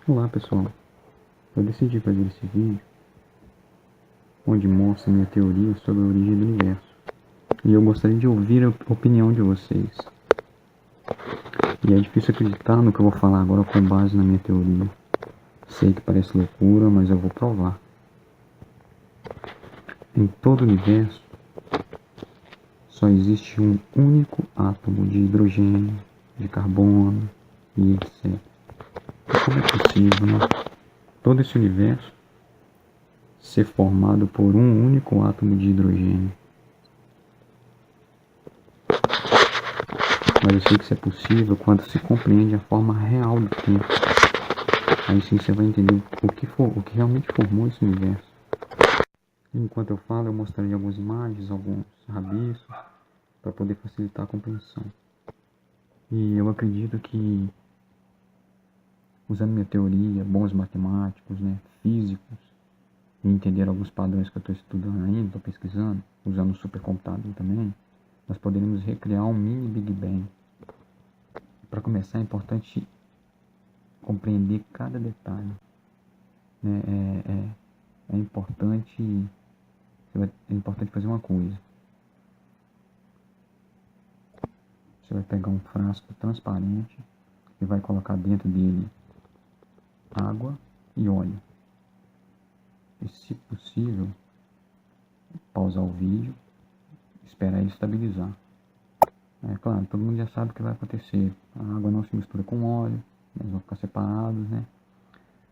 Olá pessoal, eu decidi fazer esse vídeo onde mostra minha teoria sobre a origem do universo e eu gostaria de ouvir a opinião de vocês. E é difícil acreditar no que eu vou falar agora com base na minha teoria. Sei que parece loucura, mas eu vou provar. Em todo o universo só existe um único átomo de hidrogênio, de carbono e etc. E como é possível, né? Todo esse universo ser formado por um único átomo de hidrogênio. Mas eu sei que isso é possível quando se compreende a forma real do tempo. Aí sim você vai entender o que realmente formou esse universo. Enquanto eu falo, eu mostrarei algumas imagens, alguns rabiscos, para poder facilitar a compreensão. E eu acredito que, usando minha teoria, bons matemáticos, físicos, e entender alguns padrões que eu estou estudando ainda, estou pesquisando, usando o supercomputador também, nós poderemos recriar um mini Big Bang. Para começar, é importante compreender cada detalhe. É importante fazer uma coisa. Você vai pegar um frasco transparente e vai colocar dentro dele água e óleo. E, se possível, pausar o vídeo, esperar ele estabilizar. É claro, todo mundo já sabe o que vai acontecer. A água não se mistura com óleo, eles vão ficar separados,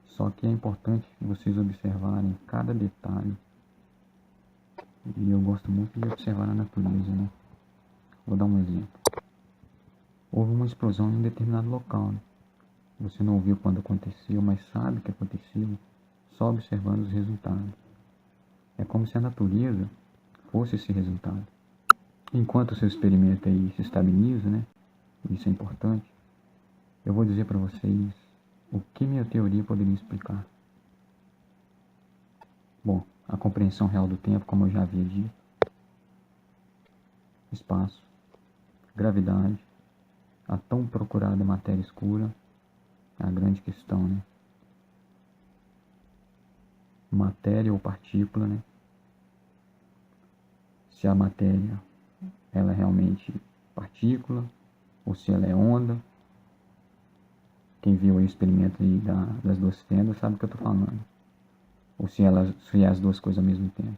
Só que é importante vocês observarem cada detalhe. E eu gosto muito de observar a natureza, Vou dar um exemplo. Houve uma explosão em um determinado local, Você não viu quando aconteceu, mas sabe que aconteceu só observando os resultados. É como se a natureza fosse esse resultado. Enquanto o seu experimento aí se estabiliza, Isso é importante. Eu vou dizer para vocês o que minha teoria poderia explicar. Bom, a compreensão real do tempo, como eu já havia dito. Espaço, gravidade, a tão procurada matéria escura, é a grande questão, Matéria ou partícula, Se a matéria ela é realmente partícula ou se ela é onda. Quem viu o experimento aí das duas fendas sabe o que eu estou falando. Ou se é as duas coisas ao mesmo tempo.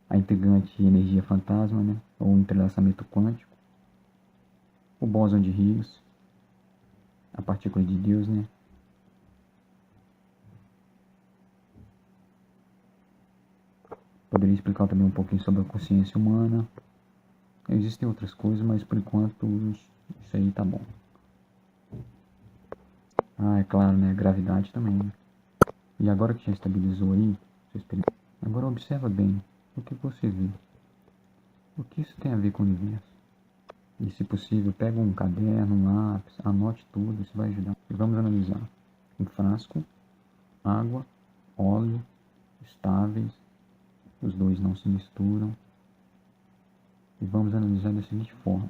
A integrante energia fantasma, ou entrelaçamento quântico. O bóson de Higgs. A partícula de Deus, Poderia explicar também um pouquinho sobre a consciência humana. Existem outras coisas, mas por enquanto isso aí tá bom. Ah, é claro, gravidade também, E agora que já estabilizou aí, agora observa bem o que você vê. O que isso tem a ver com o universo? E, se possível, pega um caderno, um lápis, anote tudo, isso vai ajudar. E vamos analisar. Um frasco, água, óleo, estáveis, os dois não se misturam. E vamos analisar da seguinte forma.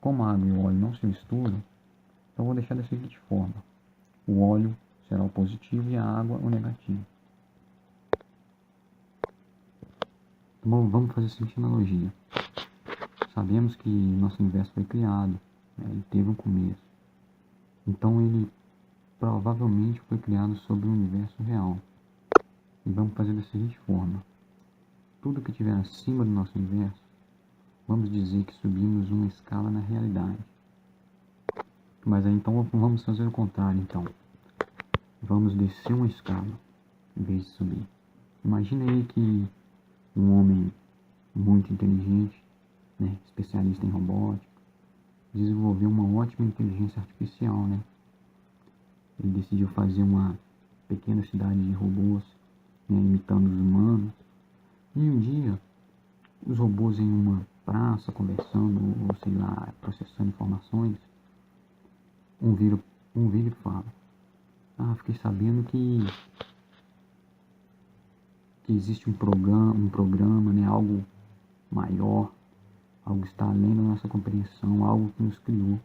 Como a água e o óleo não se misturam, então vou deixar da seguinte forma. O óleo será o positivo e a água o negativo. Então vamos fazer a seguinte analogia. Sabemos que nosso universo foi criado, ele teve um começo. Então ele provavelmente foi criado sobre um universo real. E vamos fazer da seguinte forma. Tudo que estiver acima do nosso universo, vamos dizer que subimos uma escala na realidade. Mas aí então vamos fazer o contrário então. Vamos descer uma escala em vez de subir. Imagina aí que um homem muito inteligente, especialista em robótica, desenvolveu uma ótima inteligência artificial, Ele decidiu fazer uma pequena cidade de robôs, imitando os humanos. E um dia, os robôs em uma praça, conversando, ou sei lá, processando informações, um vira e fala: fiquei sabendo que existe um programa, algo maior, algo que está além da nossa compreensão, algo que nos criou.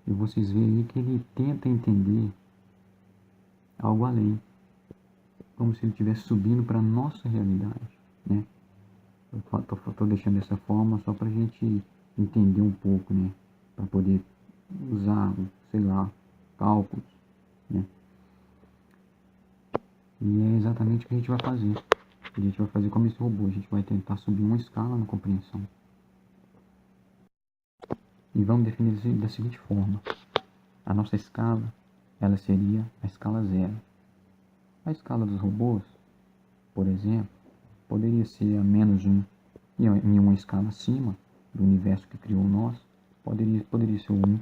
E vocês veem aí que ele tenta entender algo além, como se ele estivesse subindo para a nossa realidade, né? Eu tô deixando dessa forma só para a gente entender um pouco, né? Para poder usar, sei lá, cálculos, né? E é exatamente o que a gente vai fazer. A gente vai fazer como esse robô, a gente vai tentar subir uma escala na compreensão. E vamos definir da seguinte forma. A nossa escala, ela seria a escala zero. A escala dos robôs, por exemplo, poderia ser a menos 1. E em uma escala acima do universo que criou nós, poderia ser o 1.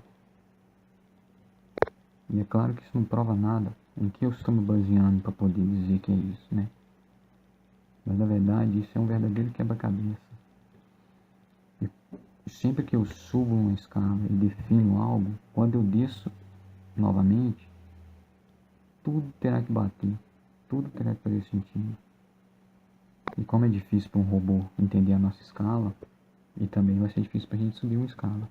E é claro que isso não prova nada. Em que eu estou me baseando para poder dizer que é isso, né? Mas na verdade isso é um verdadeiro quebra-cabeça. E sempre que eu subo uma escala e defino algo, quando eu desço novamente, tudo terá que bater, tudo terá que fazer sentido. E como é difícil para um robô entender a nossa escala, e também vai ser difícil para a gente subir uma escala.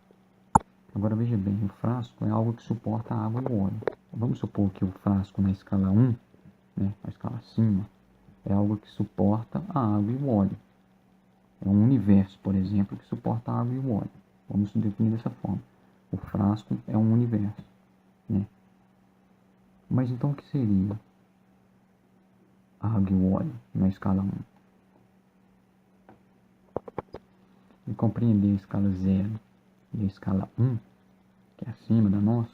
Agora veja bem, o frasco é algo que suporta a água e o óleo. Vamos supor que o frasco na escala 1, né, a escala acima, é algo que suporta a água e o óleo. É um universo, por exemplo, que suporta a água e o óleo. Vamos definir dessa forma. O frasco é um universo, né? Mas então o que seria a água e o óleo na escala 1? E compreender a escala 0 e a escala 1, que é acima da nossa,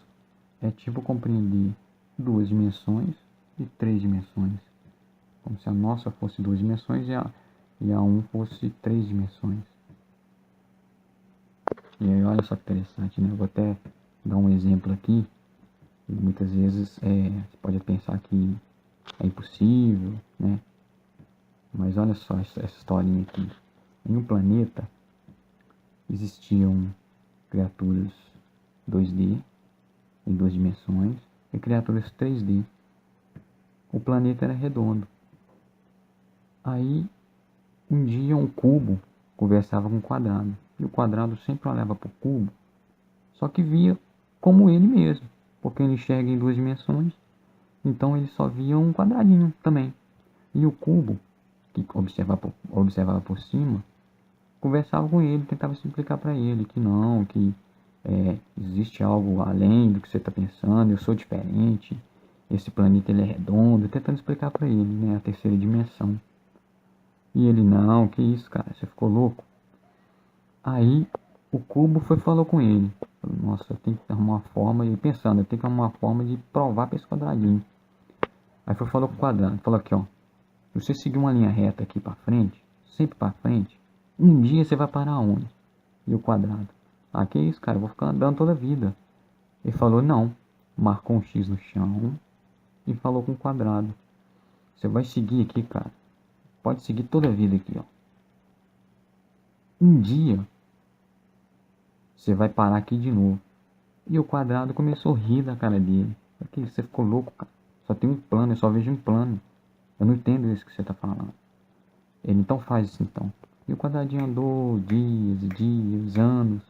é tipo compreender 2 dimensões e 3 dimensões. Como se a nossa fosse 2 dimensões e a 1 fosse 3 dimensões. E aí olha só que interessante, né? Eu vou até dar um exemplo aqui. E muitas vezes você pode pensar que é impossível, né? Mas olha só essa historinha aqui. Em um planeta existiam criaturas 2D, em 2 dimensões, e criaturas 3D. O planeta era redondo. Aí, um dia um cubo conversava com um quadrado. E o quadrado sempre olhava para o cubo, só que via como ele mesmo, porque ele enxerga em 2 dimensões, então ele só via um quadradinho também. E o cubo, que observava por cima, conversava com ele, tentava explicar para ele que não, que existe algo além do que você está pensando, eu sou diferente, esse planeta ele é redondo, tentando explicar para ele, né, a terceira dimensão. E ele, não, que isso, cara, você ficou louco? Aí o cubo falou com ele, falou, nossa, eu tenho que arrumar uma forma, e pensando, eu tenho que arrumar uma forma de provar para esse quadradinho. Aí falou com o quadrado, falou aqui, ó, se você seguir uma linha reta aqui para frente, sempre para frente, um dia você vai parar onde? E o quadrado, ah, que isso, cara, eu vou ficar andando toda a vida. Ele falou, não, marcou um X no chão e falou com o quadrado, você vai seguir aqui, cara, pode seguir toda a vida aqui, ó. Um dia você vai parar aqui de novo. E o quadrado começou a rir da cara dele. Porque você ficou louco, cara. Só tem um plano, eu só vejo um plano. Eu não entendo isso que você tá falando. Ele, então faz isso então. E o quadradinho andou dias e dias, anos.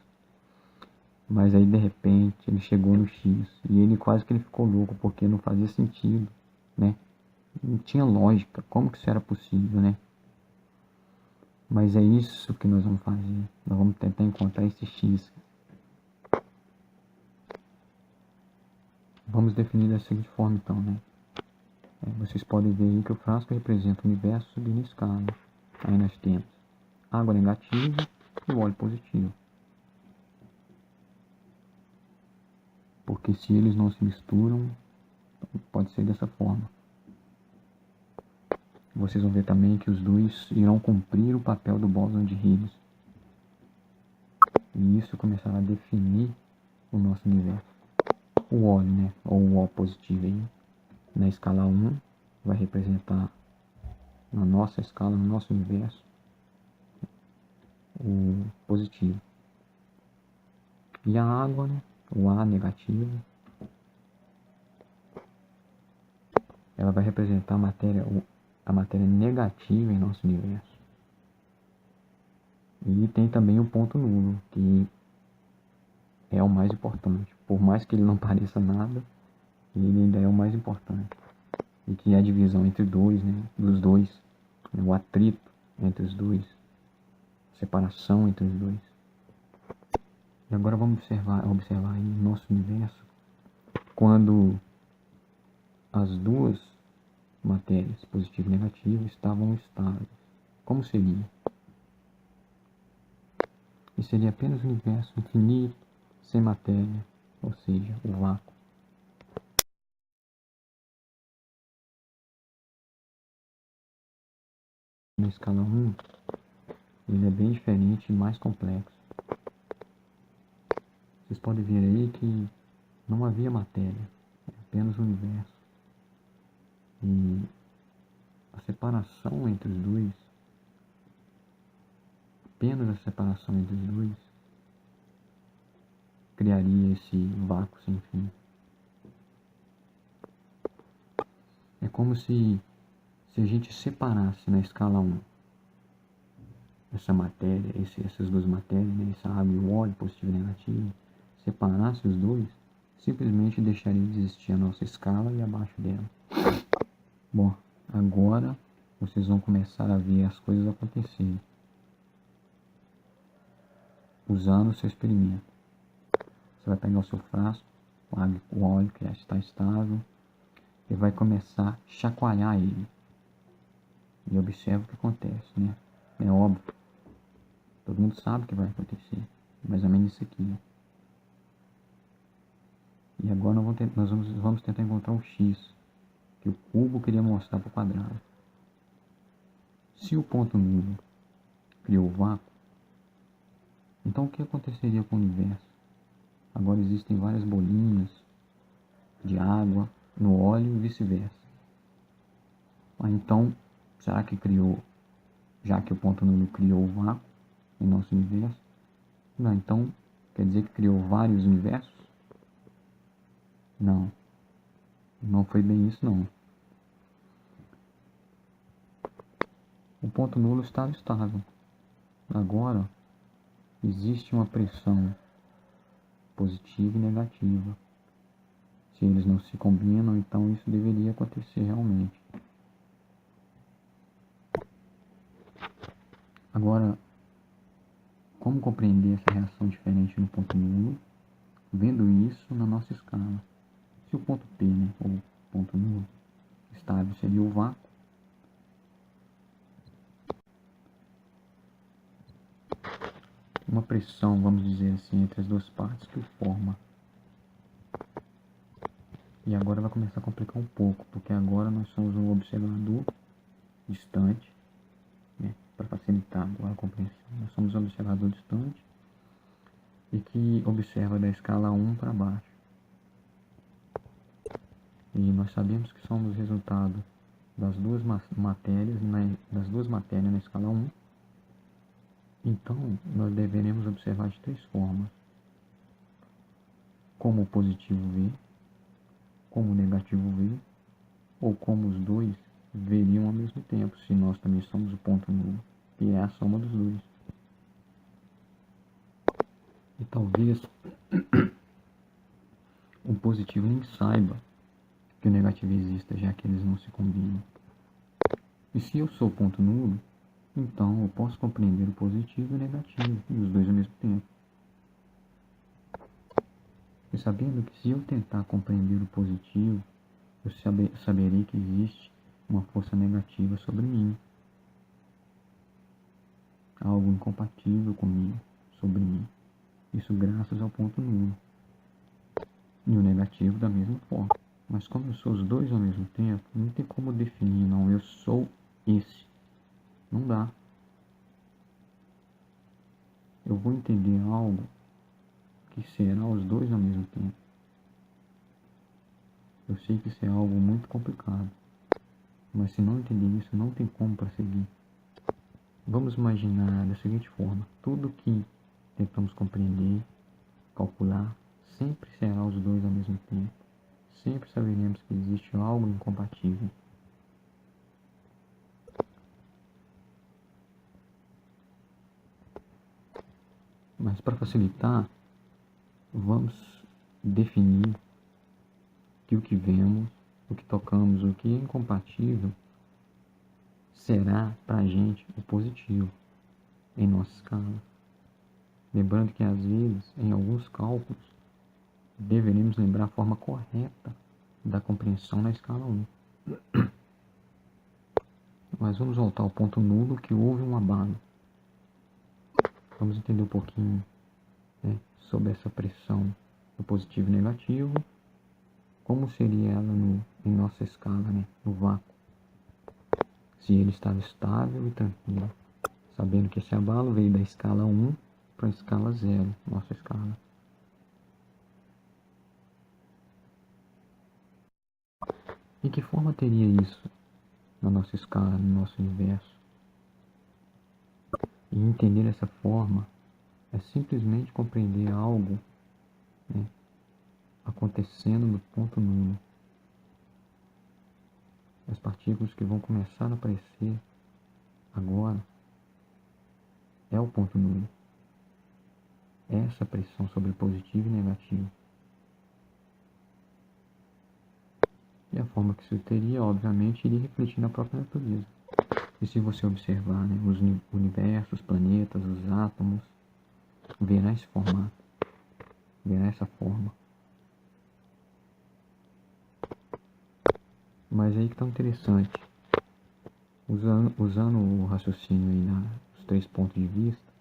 Mas aí de repente ele chegou no X. E ele quase que ele ficou louco, porque não fazia sentido, né? Não tinha lógica. Como que isso era possível, né? Mas é isso que nós vamos fazer. Nós vamos tentar encontrar esse X. Vamos definir da seguinte forma então, né? Vocês podem ver aí que o frasco representa o universo subindo em escala. Aí nós temos água negativa e o óleo positivo. Porque se eles não se misturam, pode ser dessa forma. Vocês vão ver também que os dois irão cumprir o papel do bóson de Higgs. E isso começará a definir o nosso universo. O óleo, né? Ou o O positivo aí, na escala 1, vai representar na nossa escala, no nosso universo, o positivo. E a água, né? O A negativo, ela vai representar a matéria negativa em nosso universo. E tem também o ponto nulo, que é o mais importante. Por mais que ele não pareça nada, ele ainda é o mais importante. E que é a divisão entre dois, né? Dos dois. Né? O atrito entre os dois. A separação entre os dois. E agora vamos observar aí no nosso universo quando as duas matérias, positiva e negativa, estavam estáveis. Como seria? E seria apenas um universo infinito, sem matéria, ou seja, o vácuo. Na escala 1, ele é bem diferente e mais complexo. Vocês podem ver aí que não havia matéria, é apenas o universo. E a separação entre os dois, apenas a separação entre os dois, criaria esse vácuo sem fim. É como se a gente separasse na escala 1 essa matéria, essas duas matérias, né, essa água e o óleo, positivo e negativo, separasse os dois, simplesmente deixaria de existir a nossa escala e abaixo dela. Bom, agora vocês vão começar a ver as coisas acontecerem, usando o seu experimento. Você vai pegar o seu frasco, o óleo que já está estável, e vai começar a chacoalhar ele. E observa o que acontece, né? É óbvio. Todo mundo sabe o que vai acontecer. Mais ou menos isso aqui. E agora nós vamos tentar encontrar um X que o cubo queria mostrar para o quadrado. Se o ponto nulo criou o vácuo, então o que aconteceria com o universo? Agora existem várias bolinhas de água no óleo e vice-versa. Então, será que criou, já que o ponto nulo criou o vácuo em nosso universo? Não, então quer dizer que criou vários universos? Não, não foi bem isso não. O ponto nulo estava estável. Agora, existe uma pressão positiva e negativa. Se eles não se combinam, então isso deveria acontecer realmente. Agora, como compreender essa reação diferente no ponto nulo? Vendo isso na nossa escala. Se o ponto P, né, ou ponto nulo, estável seria o vácuo, uma pressão, vamos dizer assim, entre as duas partes que o forma. E agora vai começar a complicar um pouco, porque agora nós somos um observador distante, né, para facilitar agora a compreensão. Nós somos um observador distante e que observa da escala 1 para baixo. E nós sabemos que somos resultado das duas matérias na escala 1. Então, nós deveremos observar de três formas. Como o positivo vê, como o negativo vê, ou como os dois veriam ao mesmo tempo, se nós também somos o ponto nulo, que é a soma dos dois. E talvez o positivo nem saiba que o negativo exista, já que eles não se combinam. E se eu sou ponto nulo, então eu posso compreender o positivo e o negativo, e os dois ao mesmo tempo. E sabendo que se eu tentar compreender o positivo, eu saberei que existe uma força negativa sobre mim. Algo incompatível comigo, sobre mim. Isso graças ao ponto nulo. E o negativo da mesma forma. Mas como eu sou os dois ao mesmo tempo, não tem como definir, não, eu sou esse. Não dá. Eu vou entender algo que será os dois ao mesmo tempo. Eu sei que isso é algo muito complicado, mas se não entender isso, não tem como prosseguir. Vamos imaginar da seguinte forma: tudo que tentamos compreender, calcular, sempre será os dois ao mesmo tempo. Sempre saberemos que existe algo incompatível. Mas para facilitar, vamos definir que o que vemos, o que tocamos, o que é incompatível será para a gente o positivo em nossa escala. Lembrando que às vezes, em alguns cálculos, deveremos lembrar a forma correta da compreensão na escala 1. Mas vamos voltar ao ponto nulo que houve um abalo. Vamos entender um pouquinho, né, sobre essa pressão do positivo e negativo. Como seria ela em nossa escala, né, no vácuo? Se ele estava estável e tranquilo. Sabendo que esse abalo veio da escala 1 para a escala 0, nossa escala. E que forma teria isso na nossa escala, no nosso universo? E entender essa forma é simplesmente compreender algo, né, acontecendo no ponto nulo. As partículas que vão começar a aparecer agora é o ponto nulo. Essa pressão sobre positivo e negativo. E a forma que isso teria, obviamente, iria refletir na própria natureza. E se você observar, né, os universos, os planetas, os átomos, verá esse formato, verá essa forma. Mas aí que está interessante. Usando o raciocínio aí dos 3 pontos de vista,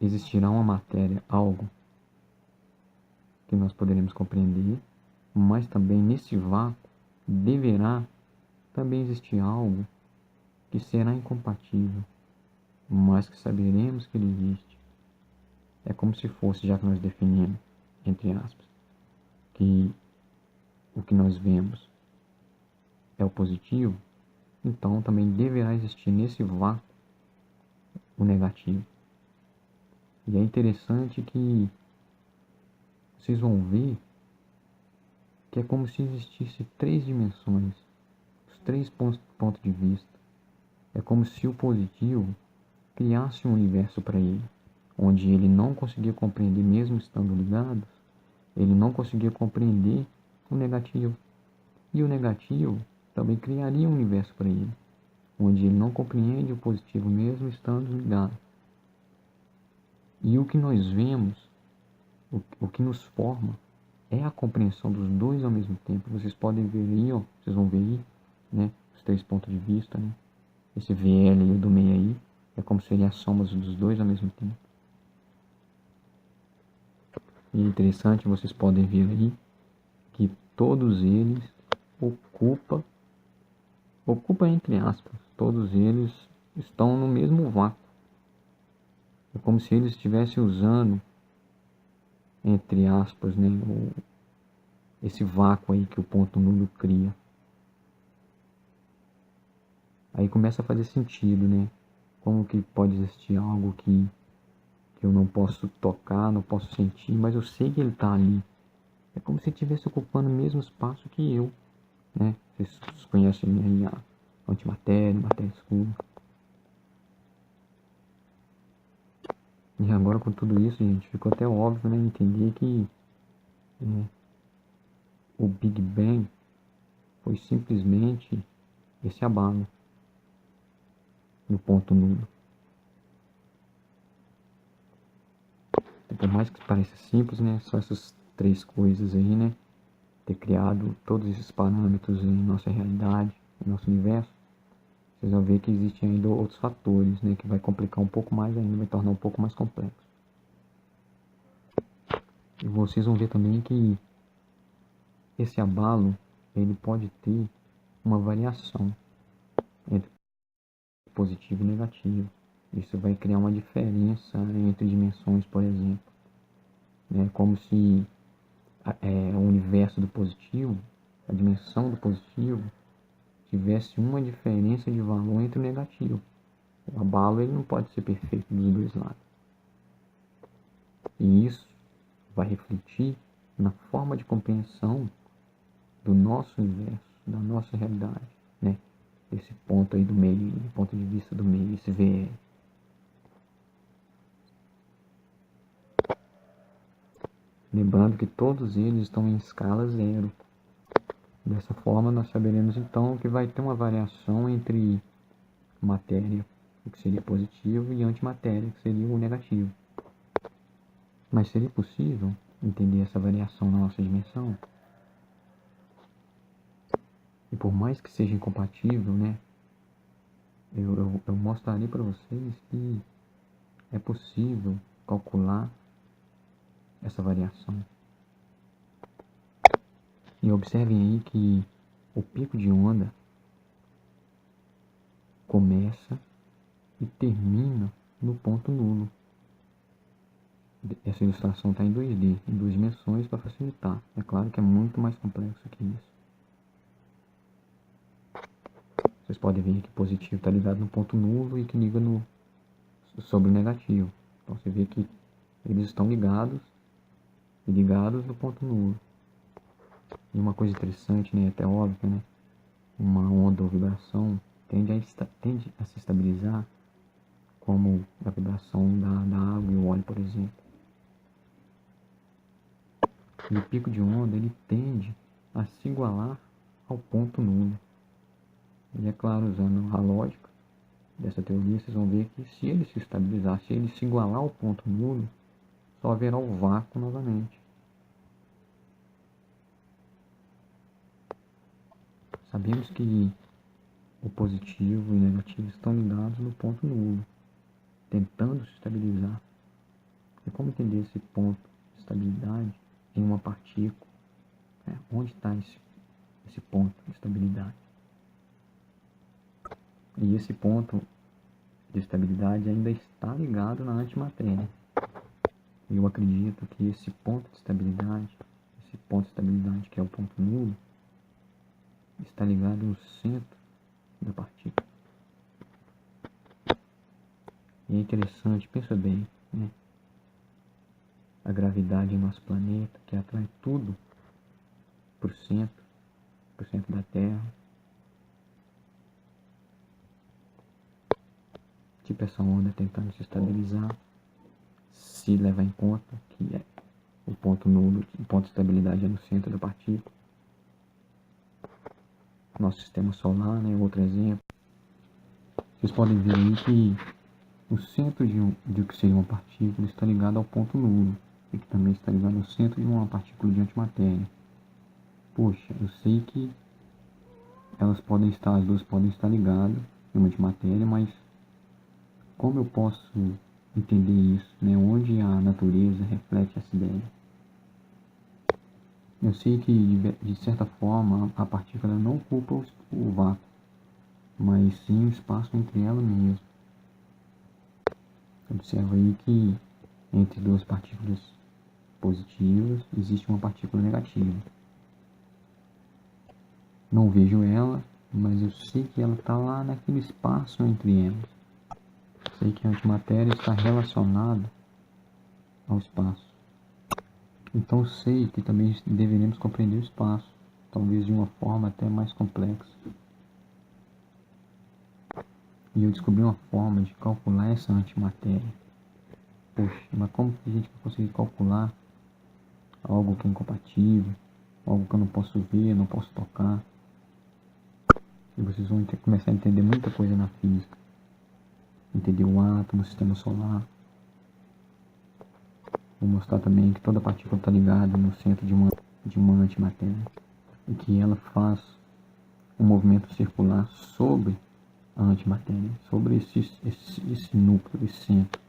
existirá uma matéria, algo que nós poderemos compreender, mas também nesse vácuo deverá também existir algo que será incompatível, mas que saberemos que ele existe. É como se fosse, já que nós definimos, entre aspas, que o que nós vemos é o positivo, então também deverá existir nesse vácuo o negativo. E é interessante que vocês vão ver que é como se existisse 3 dimensões, os 3 pontos de vista. É como se o positivo criasse um universo para ele, onde ele não conseguia compreender, mesmo estando ligado, ele não conseguia compreender o negativo. E o negativo também criaria um universo para ele, onde ele não compreende o positivo, mesmo estando ligado. E o que nós vemos, o que nos forma, é a compreensão dos dois ao mesmo tempo. Vocês podem ver aí, ó, vocês vão ver aí, né, os 3 pontos de vista, né? Esse VL e o do meio aí, é como seria as somas dos dois ao mesmo tempo. E é interessante, vocês podem ver aí, que todos eles ocupam entre aspas, todos eles estão no mesmo vácuo. É como se eles estivessem usando, entre aspas, né, esse vácuo aí que o ponto nulo cria. Aí começa a fazer sentido, né? Como que pode existir algo que eu não posso tocar, não posso sentir, mas eu sei que ele está ali. É como se ele estivesse ocupando o mesmo espaço que eu, né? Vocês conhecem aí a antimatéria, matéria escura. E agora com tudo isso, gente, ficou até óbvio, né? Entender que o Big Bang foi simplesmente esse abalo no ponto nulo. Por mais que pareça simples, né? Só essas 3 coisas aí, né? Ter criado todos esses parâmetros em nossa realidade, em nosso universo, vocês vão ver que existem ainda outros fatores, né? Que vai complicar um pouco mais ainda, vai tornar um pouco mais complexo. E vocês vão ver também que esse abalo, ele pode ter uma variação entre positivo e negativo. Isso vai criar uma diferença entre dimensões, por exemplo. É como se o universo do positivo, a dimensão do positivo, tivesse uma diferença de valor entre o negativo. O abalo ele não pode ser perfeito dos dois lados. E isso vai refletir na forma de compreensão do nosso universo, da nossa realidade, né? Esse ponto aí do meio, do ponto de vista do meio, esse VR. Lembrando que todos eles estão em escala zero. Dessa forma, nós saberemos então que vai ter uma variação entre matéria, o que seria positivo, e antimatéria, que seria o negativo. Mas seria possível entender essa variação na nossa dimensão? E por mais que seja incompatível, né, eu mostrarei para vocês que é possível calcular essa variação. E observem aí que o pico de onda começa e termina no ponto nulo. Essa ilustração está em 2D, em 2 dimensões, para facilitar. É claro que é muito mais complexo que isso. Vocês podem ver que o positivo está ligado no ponto nulo e que liga sobre o negativo. Então você vê que eles estão ligados no ponto nulo. E uma coisa interessante, né, até óbvia, né, uma onda ou vibração tende a se estabilizar, como a vibração da água e o óleo, por exemplo. E o pico de onda ele tende a se igualar ao ponto nulo. E é claro, usando a lógica dessa teoria, vocês vão ver que se ele se estabilizar, se ele se igualar ao ponto nulo, só haverá o vácuo novamente. Sabemos que o positivo e o negativo estão ligados no ponto nulo, tentando se estabilizar. E como entender esse ponto de estabilidade em uma partícula? Onde está esse ponto de estabilidade? E esse ponto de estabilidade ainda está ligado na antimatéria. E eu acredito que esse ponto de estabilidade que é o ponto nulo, está ligado no centro da partícula. E é interessante, pensa bem, né? A gravidade em nosso planeta, que atrai tudo para o centro da Terra. Tipo essa onda tentando se estabilizar, se levar em conta que o ponto nulo, o ponto de estabilidade é no centro da partícula. Nosso sistema solar, né, outro exemplo. Vocês podem ver aí que o centro de o que seria uma partícula está ligado ao ponto nulo, e que também está ligado ao centro de uma partícula de antimatéria. Poxa, eu sei que as duas podem estar ligadas em uma antimatéria, mas como eu posso entender isso, né? Onde a natureza reflete essa ideia? Eu sei que, de certa forma, a partícula não ocupa o vácuo, mas sim o espaço entre ela mesma. Observa aí que entre duas partículas positivas existe uma partícula negativa. Não vejo ela, mas eu sei que ela está lá naquele espaço entre elas. Sei que a antimatéria está relacionada ao espaço. Então sei que também deveremos compreender o espaço, talvez de uma forma até mais complexa. E eu descobri uma forma de calcular essa antimatéria. Poxa, mas como que a gente vai conseguir calcular algo que é incompatível, algo que eu não posso ver, não posso tocar? E vocês vão começar a entender muita coisa na física. Entender o átomo, o sistema solar. Vou mostrar também que toda partícula está ligada no centro de uma antimatéria. E que ela faz um movimento circular sobre a antimatéria, sobre esse núcleo, esse centro.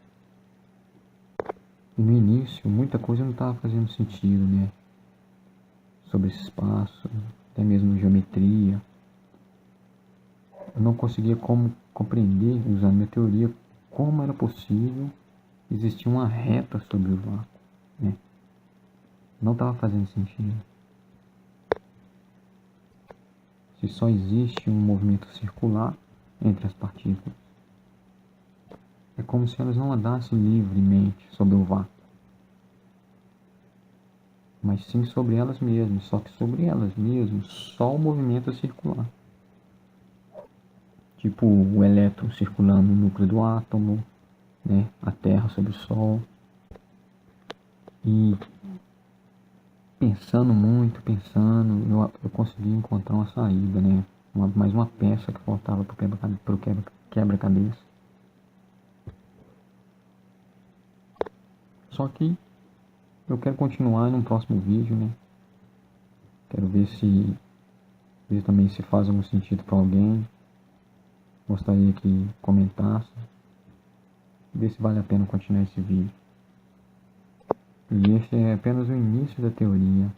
E no início, muita coisa não estava fazendo sentido, né? Sobre esse espaço, até mesmo geometria. Eu não conseguia compreender, usando minha teoria, como era possível existir uma reta sobre o vácuo, né? Não estava fazendo sentido. Se só existe um movimento circular entre as partículas, é como se elas não andassem livremente sobre o vácuo, mas sim sobre elas mesmas, só que sobre elas mesmas só o movimento circular. Tipo o elétron circulando no núcleo do átomo, né? A Terra sobre o Sol. E pensando muito, eu consegui encontrar uma saída, né? Mais uma peça que faltava pro quebra-cabeça. Só que eu quero continuar num próximo vídeo, né? Quero ver também se faz algum sentido para alguém. Gostaria que comentasse. Ver se vale a pena continuar esse vídeo. E esse é apenas o início da teoria.